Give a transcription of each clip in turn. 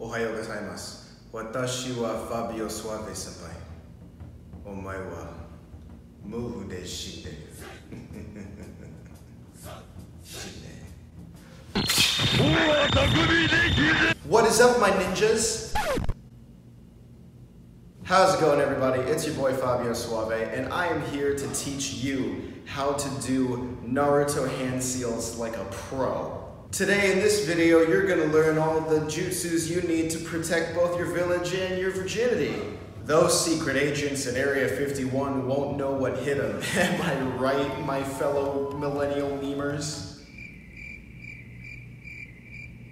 Ohayo gozaimasu. Watashi wa Fabio Suave senpai. Omae wa Muhu de shiteru. What is up, my ninjas? How's it going, everybody? It's your boy Fabio Suave, and I am here to teach you how to do Naruto hand seals like a pro. Today in this video, you're going to learn all the jutsus you need to protect both your village and your virginity. Those secret agents at Area 51 won't know what hit them. Am I right, my fellow millennial memers?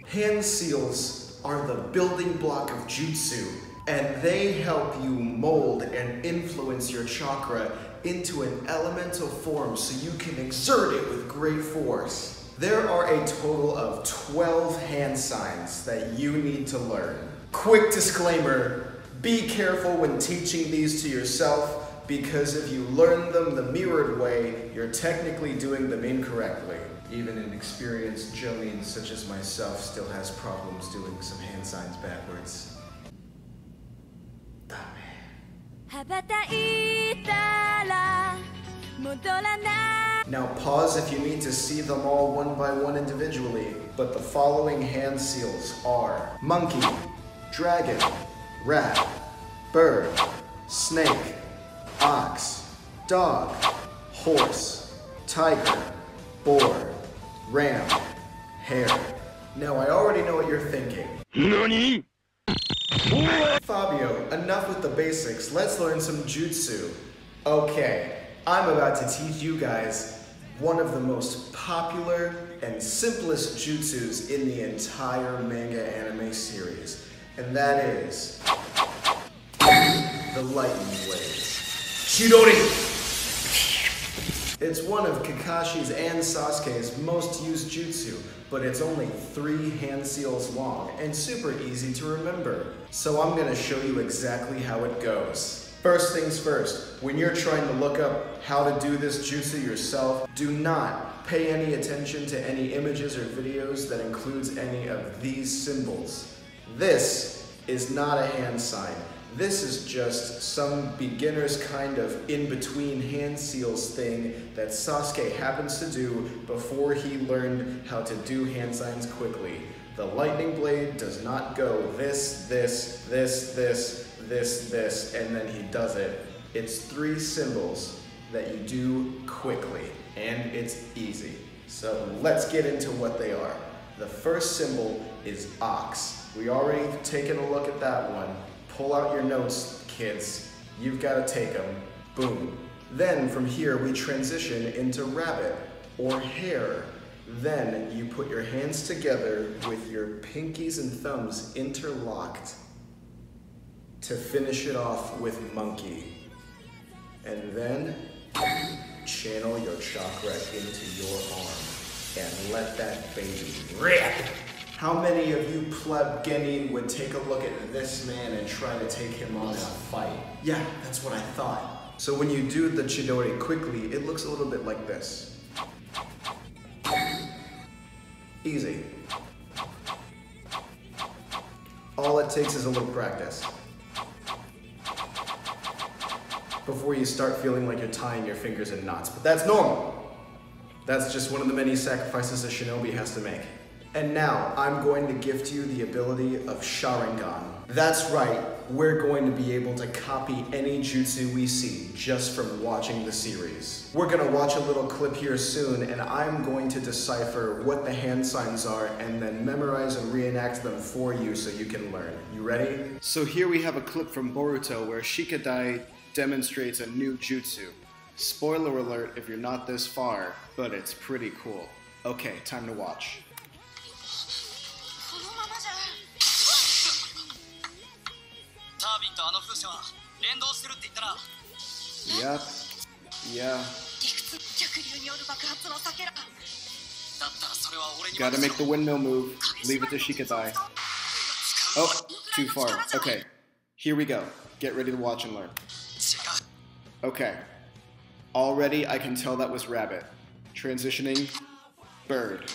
Hand seals are the building block of jutsu, and they help you mold and influence your chakra into an elemental form so you can exert it with great force. There are a total of 12 hand signs that you need to learn. Quick disclaimer, be careful when teaching these to yourself, because if you learn them the mirrored way, you're technically doing them incorrectly. Even an experienced jonin such as myself still has problems doing some hand signs backwards. Now pause if you need to see them all one by one individually, but the following hand seals are monkey, dragon, rat, bird, snake, ox, dog, horse, tiger, boar, ram, hare. Now I already know what you're thinking. NANI? Fabio, enough with the basics, let's learn some jutsu. Okay, I'm about to teach you guys one of the most popular and simplest jutsus in the entire manga anime series, and that is the lightning blade. Chidori! It's one of Kakashi's and Sasuke's most used jutsu, but it's only 3 hand seals long and super easy to remember. So I'm gonna show you exactly how it goes. First things first, when you're trying to look up how to do this jutsu yourself, do not pay any attention to any images or videos that includes any of these symbols. This is not a hand sign. This is just some beginner's kind of in-between hand seals thing that Sasuke happens to do before he learned how to do hand signs quickly. The lightning blade does not go this, and then he does it. It's 3 symbols that you do quickly, and it's easy. So let's get into what they are. The first symbol is ox. We already taken a look at that one. Pull out your notes, kids. You've got to take them. Boom. Then from here we transition into rabbit or hare. Then you put your hands together with your pinkies and thumbs interlocked to finish it off with monkey. And then channel your chakra into your arm and let that baby rip. How many of you pleb genin would take a look at this man and try to take him on in a fight? Yeah, that's what I thought. So when you do the chidori quickly, it looks a little bit like this. Easy. All it takes is a little practice before you start feeling like you're tying your fingers in knots, but that's normal. That's just one of the many sacrifices a shinobi has to make. And now, I'm going to gift you the ability of Sharingan. That's right, we're going to be able to copy any jutsu we see just from watching the series. We're gonna watch a little clip here soon, and I'm going to decipher what the hand signs are and then memorize and reenact them for you so you can learn. You ready? So here we have a clip from Boruto where Shikadai demonstrates a new jutsu. Spoiler alert if you're not this far, but it's pretty cool. Okay, time to watch. Yep. Yeah. Gotta make the windmill move. Leave it to Shikadai. Oh, too far. Okay. Here we go. Get ready to watch and learn. Okay. Already I can tell that was rabbit. Transitioning. Bird.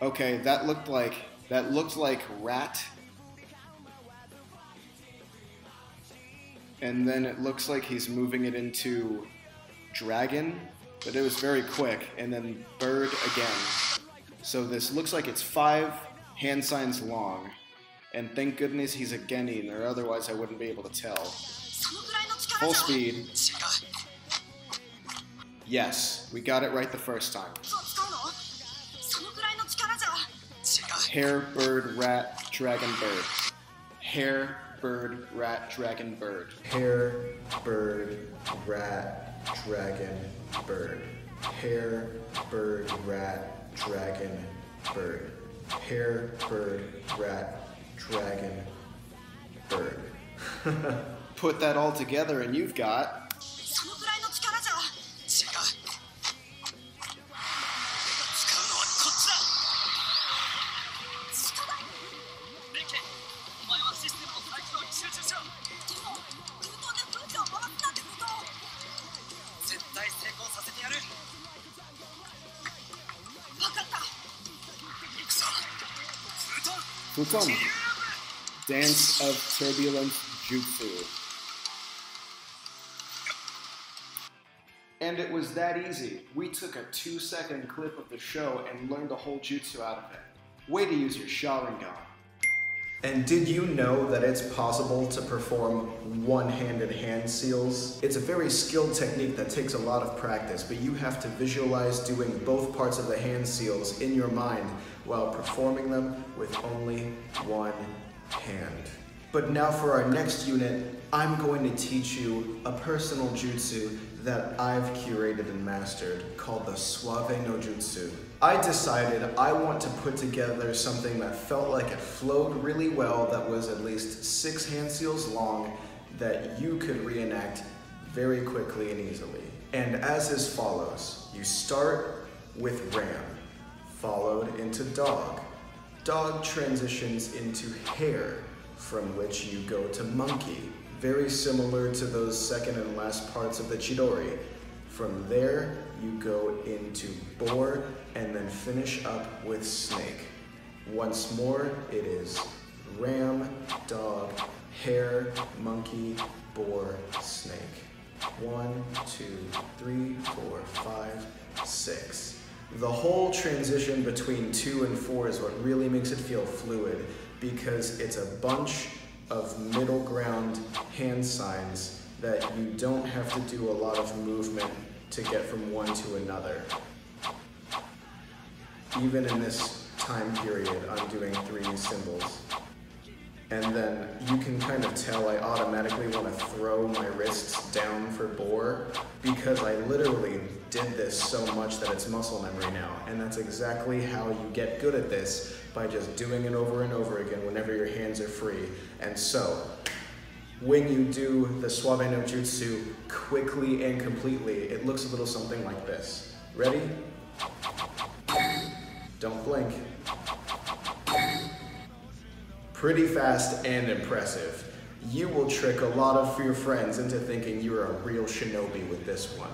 Okay, that looked like that looked like rat. And then it looks like he's moving it into dragon, but it was very quick. And then bird again. So this looks like it's 5 hand signs long. And thank goodness he's a genin, or otherwise I wouldn't be able to tell. Full speed. Yes, we got it right the first time. Hare, bird, rat, dragon, bird. Hare, bird, rat, dragon, bird. Hare, bird, rat, dragon, bird. Hare, bird, rat, dragon, bird. Hare, bird, rat, dragon, bird. Put that all together and you've got... Futon, Dance of Turbulent Jutsu. And it was that easy. We took a 2-second clip of the show and learned the whole jutsu out of it. Way to use your Sharingan. And did you know that it's possible to perform one-handed hand seals? It's a very skilled technique that takes a lot of practice, but you have to visualize doing both parts of the hand seals in your mind while performing them with only one hand. But now for our next unit, I'm going to teach you a personal jutsu that I've curated and mastered called the Suave no Jutsu. I decided I want to put together something that felt like it flowed really well, that was at least 6 hand seals long, that you could reenact very quickly and easily. And as is follows, you start with ram, followed into dog. Dog transitions into hare, from which you go to monkey, very similar to those second and last parts of the Chidori. From there, you go into boar and then finish up with snake. Once more, it is ram, dog, hare, monkey, boar, snake. 1, 2, 3, 4, 5, 6. The whole transition between 2 and 4 is what really makes it feel fluid, because it's a bunch of middle ground hand signs that you don't have to do a lot of movement to get from one to another. Even in this time period, I'm doing 3 symbols. And then you can kind of tell I automatically want to throw my wrists down for boar, because I literally did this so much that it's muscle memory now. And that's exactly how you get good at this, by just doing it over and over again whenever your hands are free. And so, when you do the Suave no Jutsu quickly and completely, it looks a little something like this. Ready? Don't blink. Pretty fast and impressive. You will trick a lot of your friends into thinking you're a real shinobi with this one.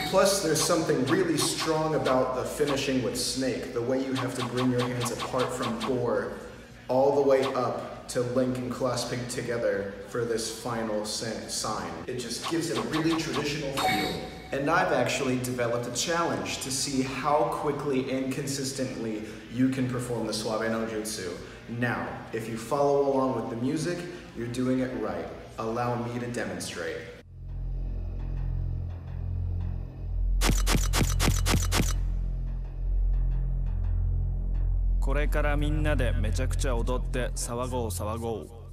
Plus, there's something really strong about the finishing with snake, the way you have to bring your hands apart from boar all the way up to link and clasping together for this final sign. It just gives it a really traditional feel. And I've actually developed a challenge to see how quickly and consistently you can perform the Suave no Jutsu. Now, if you follow along with the music, you're doing it right. Allow me to demonstrate.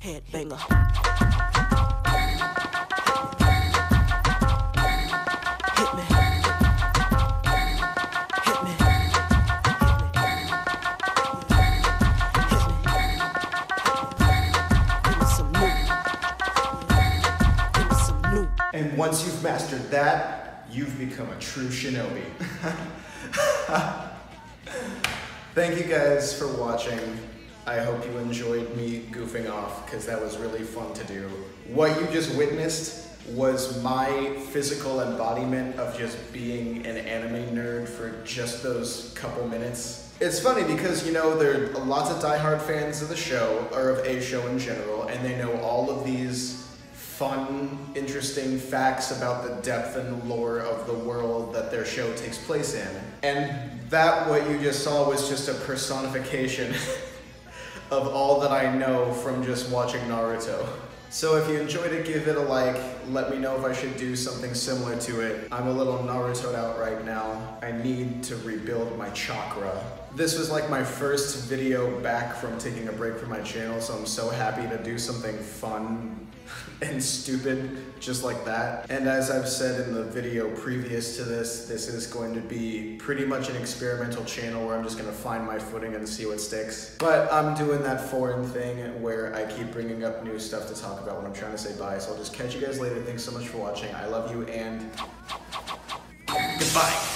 Hit banger. Hit me. Hit me. Give me some new. Give me some new. And once you've mastered that, you've become a true shinobi. Thank you guys for watching. I hope you enjoyed me goofing off, because that was really fun to do. What you just witnessed was my physical embodiment of just being an anime nerd for just those couple minutes. It's funny because, you know, there are lots of diehard fans of the show, or of a show in general, and they know all of these fun, interesting facts about the depth and lore of the world that their show takes place in. And that, what you just saw, was just a personification of all that I know from just watching Naruto. So if you enjoyed it, give it a like. Let me know if I should do something similar to it. I'm a little Naruto'd out right now. I need to rebuild my chakra. This was like my first video back from taking a break from my channel, so I'm so happy to do something fun and stupid just like that. And as I've said in the video previous to this, this is going to be pretty much an experimental channel where I'm just gonna find my footing and see what sticks. But I'm doing that foreign thing where I keep bringing up new stuff to talk about when I'm trying to say bye. So I'll just catch you guys later. Thanks so much for watching. I love you and goodbye.